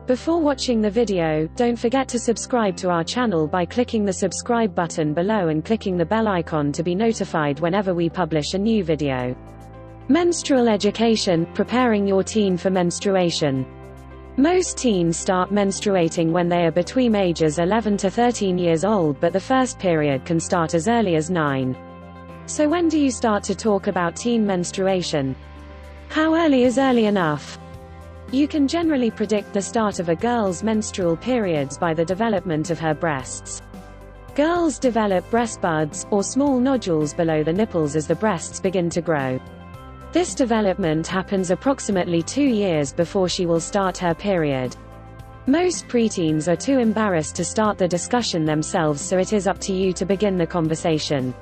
Before watching the video, don't forget to subscribe to our channel by clicking the subscribe button below and clicking the bell icon to be notified whenever we publish a new video. Menstrual education, preparing your teen for menstruation. Most teens start menstruating when they are between ages 11 to 13 years old, but the first period can start as early as 9. So when do you start to talk about teen menstruation? How early is early enough? You can generally predict the start of a girl's menstrual periods by the development of her breasts. Girls develop breast buds, or small nodules below the nipples as the breasts begin to grow. This development happens approximately 2 years before she will start her period. Most preteens are too embarrassed to start the discussion themselves, so it is up to you to begin the conversation.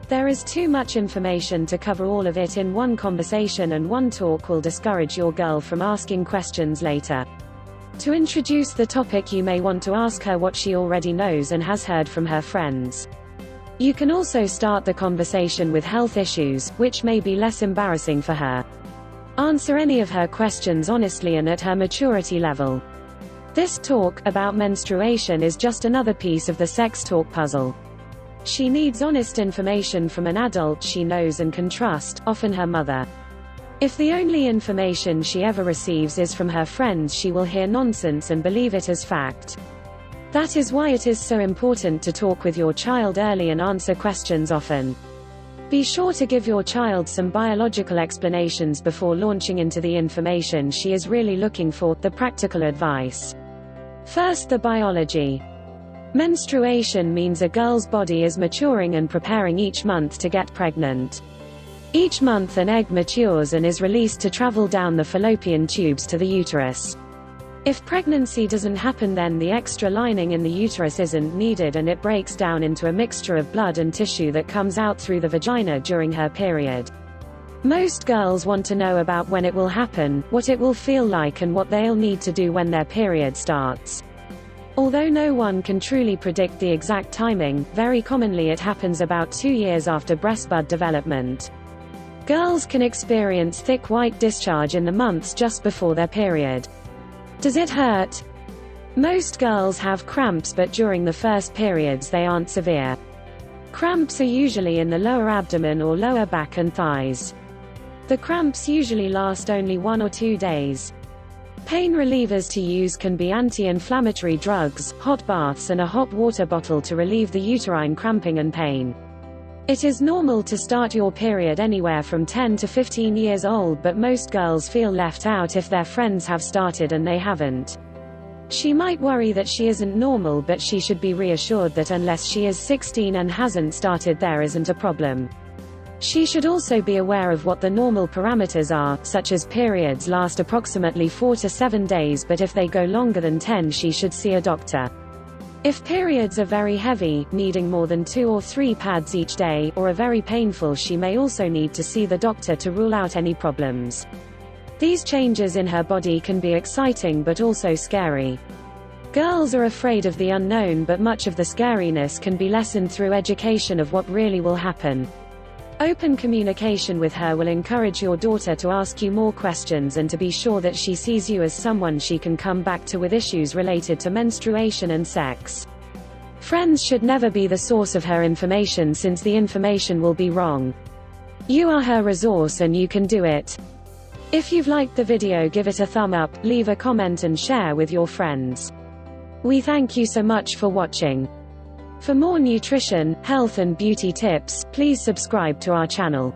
There is too much information to cover all of it in one conversation, and one talk will discourage your girl from asking questions later. To introduce the topic, you may want to ask her what she already knows and has heard from her friends. You can also start the conversation with health issues, which may be less embarrassing for her. Answer any of her questions honestly and at her maturity level. This talk about menstruation is just another piece of the sex talk puzzle. She needs honest information from an adult she knows and can trust, often her mother. If the only information she ever receives is from her friends, she will hear nonsense and believe it as fact. That is why it is so important to talk with your child early and answer questions often. Be sure to give your child some biological explanations before launching into the information she is really looking for, the practical advice. First, the biology. Menstruation means a girl's body is maturing and preparing each month to get pregnant. Each month an egg matures and is released to travel down the fallopian tubes to the uterus. If pregnancy doesn't happen, then the extra lining in the uterus isn't needed and it breaks down into a mixture of blood and tissue that comes out through the vagina during her period. Most girls want to know about when it will happen, what it will feel like, and what they'll need to do when their period starts. Although no one can truly predict the exact timing, very commonly it happens about 2 years after breast bud development. Girls can experience thick white discharge in the months just before their period. Does it hurt? Most girls have cramps, but during the first periods they aren't severe. Cramps are usually in the lower abdomen or lower back and thighs. The cramps usually last only 1 or 2 days. Pain relievers to use can be anti-inflammatory drugs, hot baths, and a hot water bottle to relieve the uterine cramping and pain. It is normal to start your period anywhere from 10 to 15 years old, but most girls feel left out if their friends have started and they haven't. She might worry that she isn't normal, but she should be reassured that unless she is 16 and hasn't started, there isn't a problem. She should also be aware of what the normal parameters are, such as periods last approximately 4 to 7 days, but if they go longer than 10, she should see a doctor. If periods are very heavy, needing more than 2 or 3 pads each day, or are very painful, she may also need to see the doctor to rule out any problems. These changes in her body can be exciting but also scary. Girls are afraid of the unknown, but much of the scariness can be lessened through education of what really will happen. Open communication with her will encourage your daughter to ask you more questions and to be sure that she sees you as someone she can come back to with issues related to menstruation and sex. Friends should never be the source of her information, since the information will be wrong. You are her resource and you can do it. If you've liked the video, give it a thumb up, leave a comment and share with your friends. We thank you so much for watching. For more nutrition, health and beauty tips, please subscribe to our channel.